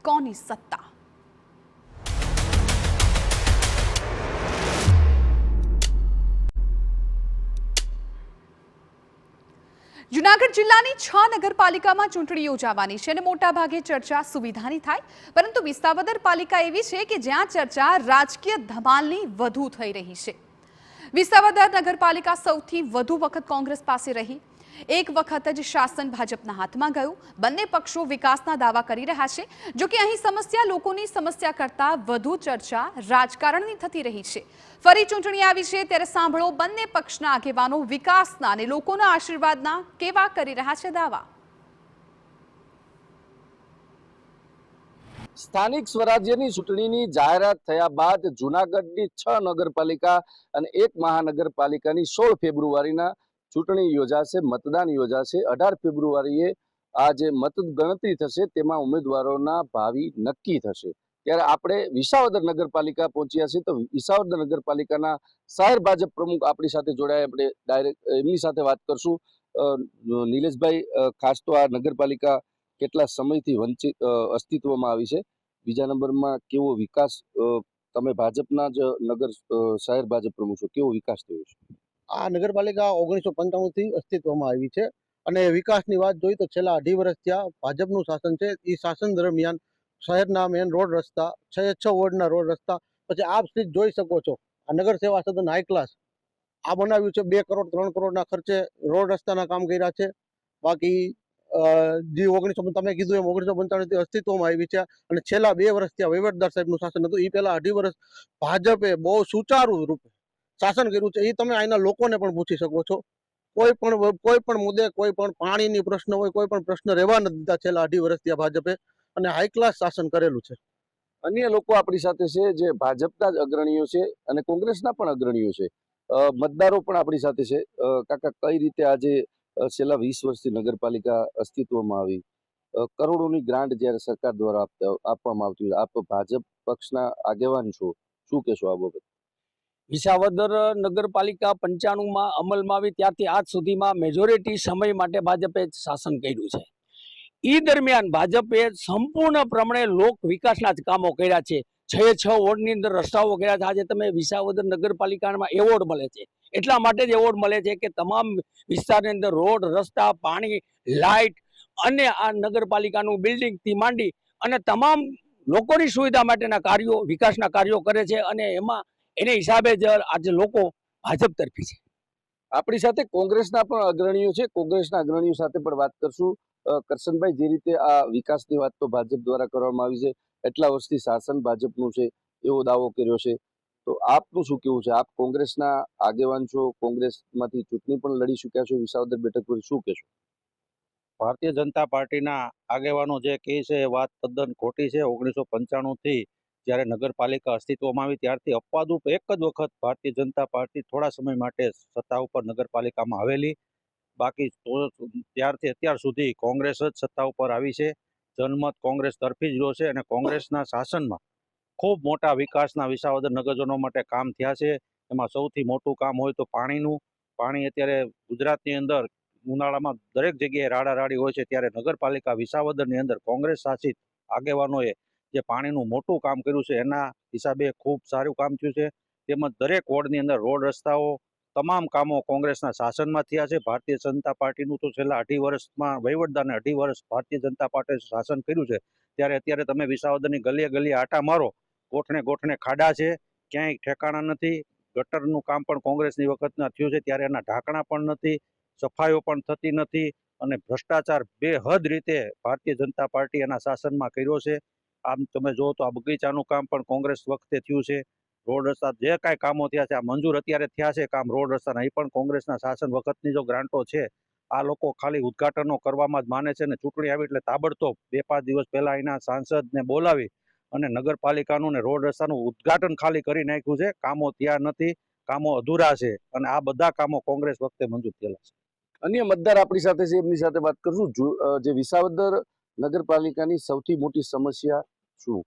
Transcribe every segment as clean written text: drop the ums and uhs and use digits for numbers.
કોની સત્તા? જૂનાગઢ જિલ્લાની 6 નગરપાલિકામાં ચૂંટણી યોજાવાની છે અને મોટા ભાગે ચર્ચા સુવિધાની થાય, પરંતુ વિસાવદર પાલિકા એવી છે કે જ્યાં ચર્ચા રાજકીય ધમાલની વધુ થઈ રહી છે। વિસાવદર નગરપાલિકા સૌથી વધુ વખત કોંગ્રેસ પાસે રહી। એક વખત જ શાસન ભાજપના હાથમાં ગયું। બંને પક્ષો વિકાસના દાવા કરી રહ્યા છે, જો કે અહીં સમસ્યા લોકોની સમસ્યા કરતાં વધુ ચર્ચા રાજકારણની થતી રહી છે। ફરી ચૂંટણી આવી છે ત્યારે સાંભળો બંને પક્ષના આગેવાનો વિકાસના અને લોકોના આશીર્વાદના કેવા કરી રહ્યા છે દાવા। સ્થાનિક સ્વરાજ્યની ચૂંટણીની જાહેરાત થયા બાદ જૂનાગઢની 6 નગરપાલિકા અને એક મહાનગરપાલિકાની 16 ફેબ્રુઆરીના ચૂંટણી યોજાશે, મતદાન યોજાશે। 18 ફેબ્રુઆરીએ આ જે મતગણતરી થશે તેમાં ઉમેદવારોના ભાવિ નક્કી થશે। ત્યારે આપણે વિસાવદર નગરપાલિકા પહોંચ્યા છીએ, તો વિસાવદર નગરપાલિકાના શહેર ભાજપ પ્રમુખ આપણી સાથે જોડાયા। આપણે ડાયરેક્ટ એમની સાથે વાત કરશું। નિલેશભાઈ, ખાસ તો આ નગરપાલિકા કેટલા સમયથી વંચિત અસ્તિત્વમાં આવી છે? બીજા નંબરમાં કેવો વિકાસ, તમે ભાજપના જ શહેર ભાજપ પ્રમુખ છો, કેવો વિકાસ થયો છે? આ નગરપાલિકા 1995 થી અસ્તિત્વમાં આવી છે અને વિકાસની વાત જોઈએ તો છેલ્લા 2.5 વર્ષથી આ ભાજપનું શાસન છે। એ શાસન દરમિયાન શહેરના મેન રોડ રસ્તા, 6 વોર્ડના રોડ રસ્તા, પછી આપ સ્થિત જોઈ શકો છો આ નગર સેવા સદન હાઈ ક્લાસ આ બનાવ્યું છે। 2 કરોડ 3 કરોડના ખર્ચે રોડ રસ્તાના કામ કર્યા છે। બાકી જે 1995 તમે કીધું એમ 1995 થી અસ્તિત્વમાં આવી છે અને છેલ્લા 2 વર્ષથી આ વહીવટદાર સાહેબનું શાસન હતું। એ પહેલા 2.5 વર્ષ ભાજપે બહુ સુચારુ રૂપે શાસન કર્યું છે। એ તમે અહીંના લોકોને પણ પૂછી શકો છો। કોઈ પણ મુદ્દે, કોઈ પણ પાણીની પ્રશ્ન હોય, કોઈ પણ પ્રશ્ન રહેવા નથી દીધા છેલ્લા 2.5 વર્ષથી આ ભાજપે, અને હાઈ ક્લાસ શાસન કરેલું છે। અન્ય લોકો આપણી સાથે છે જે ભાજપના જ અગ્રણીઓ છે અને કોંગ્રેસના પણ અગ્રણીઓ છે, મતદારો પણ આપણી સાથે છે। કાકા, કઈ રીતે આજે છેલ્લા 20 વર્ષથી નગરપાલિકા અસ્તિત્વમાં આવી, કરોડોની ગ્રાન્ટ જ્યારે સરકાર દ્વારા આપવામાં આવતી હોય, આપ ભાજપ પક્ષના આગેવાન છો, શું કહેશો આ બાબત? વિસાવદર નગરપાલિકા 95માં અમલમાં આવી ત્યારથી આજ સુધીમાં મેજોરિટી સમય માટે ભાજપે શાસન કર્યું છે। એ દરમિયાન ભાજપે સંપૂર્ણ પ્રમાણે લોક વિકાસના જ કામો કર્યા છે। 6 વોર્ડની અંદર રસ્તાઓ કર્યા છે। આજે તમે વિસાવદર નગરપાલિકામાં એવોર્ડ મળે છે, એટલા માટે જ એવોર્ડ મળે છે કે તમામ વિસ્તારની અંદર રોડ, રસ્તા, પાણી, લાઇટ અને આ નગરપાલિકાનું બિલ્ડિંગથી માંડી અને તમામ લોકોની સુવિધા માટેના કાર્યો, વિકાસના કાર્યો કરે છે અને એને હિસાબે જ આજે લોકો ભાજપ તરફી છે। આપણી સાથે કોંગ્રેસના પણ અગ્રણીઓ છે, કોંગ્રેસના અગ્રણીઓ સાથે પણ વાત કરશું। કરશનભાઈ, જે રીતે આ વિકાસની વાત તો ભાજપ દ્વારા કરવામાં આવી છે, એટલા વર્ષથી શાસન ભાજપનું છે એવો દાવો કર્યો છે, તો આપનું શું કેવું છે? આપ કોંગ્રેસના આગેવાન છો, કોંગ્રેસમાંથી ચૂંટણી પણ લડી ચૂક્યા છો વિસાવદર બેઠક પર, શું કહેશો? ભારતીય જનતા પાર્ટીના આગેવાનો જે કહે છે એ વાત તદ્દન ખોટી છે। 1995 થી જ્યારે નગરપાલિકા અસ્તિત્વમાં આવી ત્યારથી અપવાદરૂપ એક જ વખત ભારતીય જનતા પાર્ટી થોડા સમય માટે સત્તા ઉપર નગરપાલિકામાં આવેલી, બાકી ત્યારથી અત્યાર સુધી કોંગ્રેસ જ સત્તા ઉપર આવી છે। જનમત કોંગ્રેસ તરફી જ રહ્યો છે અને કોંગ્રેસના શાસનમાં ખૂબ મોટા વિકાસના વિસાવદર નગરજનો માટે કામ થયા છે। એમાં સૌથી મોટું કામ હોય તો પાણીનું। પાણી અત્યારે ગુજરાતની અંદર ઉનાળામાં દરેક જગ્યાએ રાડારાડી હોય છે, ત્યારે નગરપાલિકા વિસાવદરની અંદર કોંગ્રેસ શાસિત આગેવાનોએ જે પાણીનું મોટું કામ કર્યું છે એના હિસાબે ખૂબ સારું કામ થયું છે। તેમજ દરેક વોર્ડની અંદર રોડ, રસ્તાઓ, તમામ કામો કોંગ્રેસના શાસનમાં થયા છે। ભારતીય જનતા પાર્ટીનું તો છેલ્લા 2.5 વર્ષમાં વહીવટદારને 2.5 વર્ષ ભારતીય જનતા પાર્ટીએ શાસન કર્યું છે, ત્યારે અત્યારે તમે વિસાવદરની ગલીએ ગલીએ આટા મારો, ગોઠણે ગોઠણે ખાડા છે, ક્યાંય ઠેકાણા નથી। ગટરનું કામ પણ કોંગ્રેસની વખતના થયું છે, ત્યારે એના ઢાંકણા પણ નથી, સફાઈઓ પણ થતી નથી અને ભ્રષ્ટાચાર બેહદ રીતે ભારતીય જનતા પાર્ટી એના શાસનમાં કર્યો છે। આમ તમે જુઓ તો આ બગીચાનું કામ પણ કોંગ્રેસ વખતે થયું છે। રોડ રસ્તા જે કાંઈ કામો થયા છે, આ મંજૂર અત્યારે થયા છે કામ રોડ રસ્તાના, એ પણ કોંગ્રેસના શાસન વખતની જો ગ્રાન્ટો છે। આ લોકો ખાલી ઉદ્ઘાટનો કરવામાં જ માને છે અને ચૂંટણી આવી એટલે તાબડતોબ 2-5 દિવસ પહેલા એના સાંસદને બોલાવી અને નગરપાલિકાનું ને રોડ રસ્તાનું ઉદ્ઘાટન ખાલી કરી નાખ્યું છે। કામો થયા નથી, કામો અધૂરા છે અને આ બધા કામો કોંગ્રેસ વખતે મંજૂર થયેલા છે। અન્ય મતદાર આપણી સાથે છે, એમની સાથે વાત કરશું। જે વિસાવદર નગરપાલિકાની સૌથી મોટી સમસ્યા શું?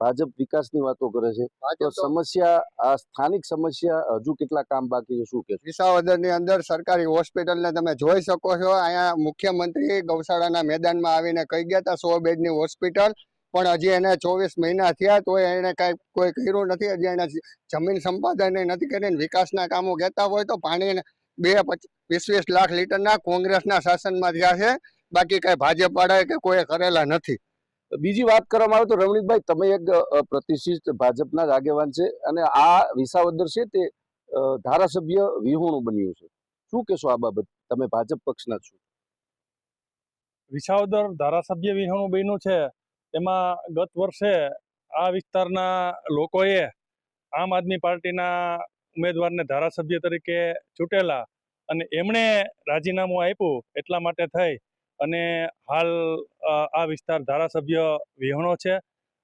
ભાજપ વિકાસની વાતો કરે છે, તો સમસ્યા, આ સ્થાનિક સમસ્યા હજુ કેટલા કામ બાકી છે, શું કહેશો? વિસાવદરની અંદર સરકારી હોસ્પિટલને તમે જોઈ શકો છો। અહીંયા મુખ્યમંત્રી ગૌશાળાના મેદાનમાં આવીને કહી ગયા હતા 100 બેડની હોસ્પિટલ, પણ હજી એને 24 મહિના થયા તોય એને કાંઈ કોઈ કર્યું નથી. હજી એને જમીન સંપાદન નથી કરીને વિકાસના કામો કહેતા હોય તો પાણી 20 લાખ લીટરના કોંગ્રેસના શાસનમાં થયા છે, બાકી કઈ ભાજપ વાળાએ કે કોઈ કરેલા નથી. બીજી વાત કરવામાં આવે તો રમણીકભાઈ, તમે એક પ્રતિષ્ઠિત ભાજપના જ આગેવાન છે અને આ વિસાવદર છે તે ધારાસભ્ય વિહોણું બન્યું છે, શું કહેશો આ બાબત? તમે ભાજપ પક્ષના છો. વિસાવદર ધારાસભ્ય વિહોણું બન્યું છે, એમાં ગત વર્ષે આ વિસ્તારના લોકોએ આમ આદમી પાર્ટીના ઉમેદવારને ધારાસભ્ય તરીકે ચૂંટેલા અને એમણે રાજીનામું આપ્યું એટલા માટે થઈ અને હાલ આ વિસ્તાર ધારાસભ્ય વિહોણો છે.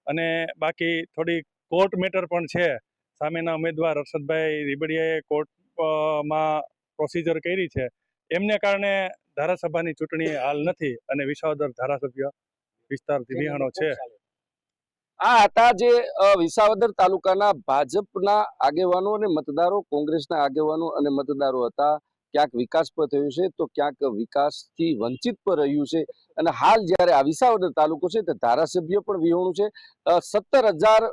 અને બાકી થોડી કોર્ટ મેટર પણ છે. સામેના ઉમેદવાર હર્ષદભાઈ રીબડિયાએ કોર્ટમાં પ્રોસિજર કરી છે, એમને કારણે ધારાસભાની ચૂંટણી હાલ નથી અને વિસાવદર ધારાસભ્ય વિસ્તારથી વિહોણો છે. આ હતા જે વિસાવદર તાલુકાના ભાજપના આગેવાનો અને મતદારો, કોંગ્રેસના આગેવાનો અને મતદારો હતા. ક્યાંક વિકાસ પર થયું છે તો ક્યાંક વિકાસથી વંચિત પર રહ્યું છે. અને હાલ જ્યારે આ વિસાવદર તાલુકો છે તે ધારાસભ્ય પણ વિહોણું છે. 17,000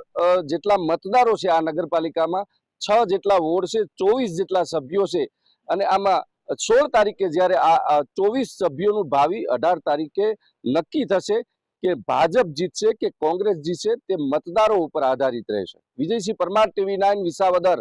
જેટલા મતદારો છે આ નગરપાલિકામાં, 6 જેટલા વોર્ડ છે, 24 જેટલા સભ્યો છે અને આમાં 16 તારીખે જ્યારે આ 24 સભ્યોનું ભાવિ 18 તારીખે નક્કી થશે કે ભાજપ જીતશે કે કોંગ્રેસ જીતશે તે મતદારો ઉપર આધારિત રહેશે. વિજયસિંહ પરમાર, TV9 વિસાવદર.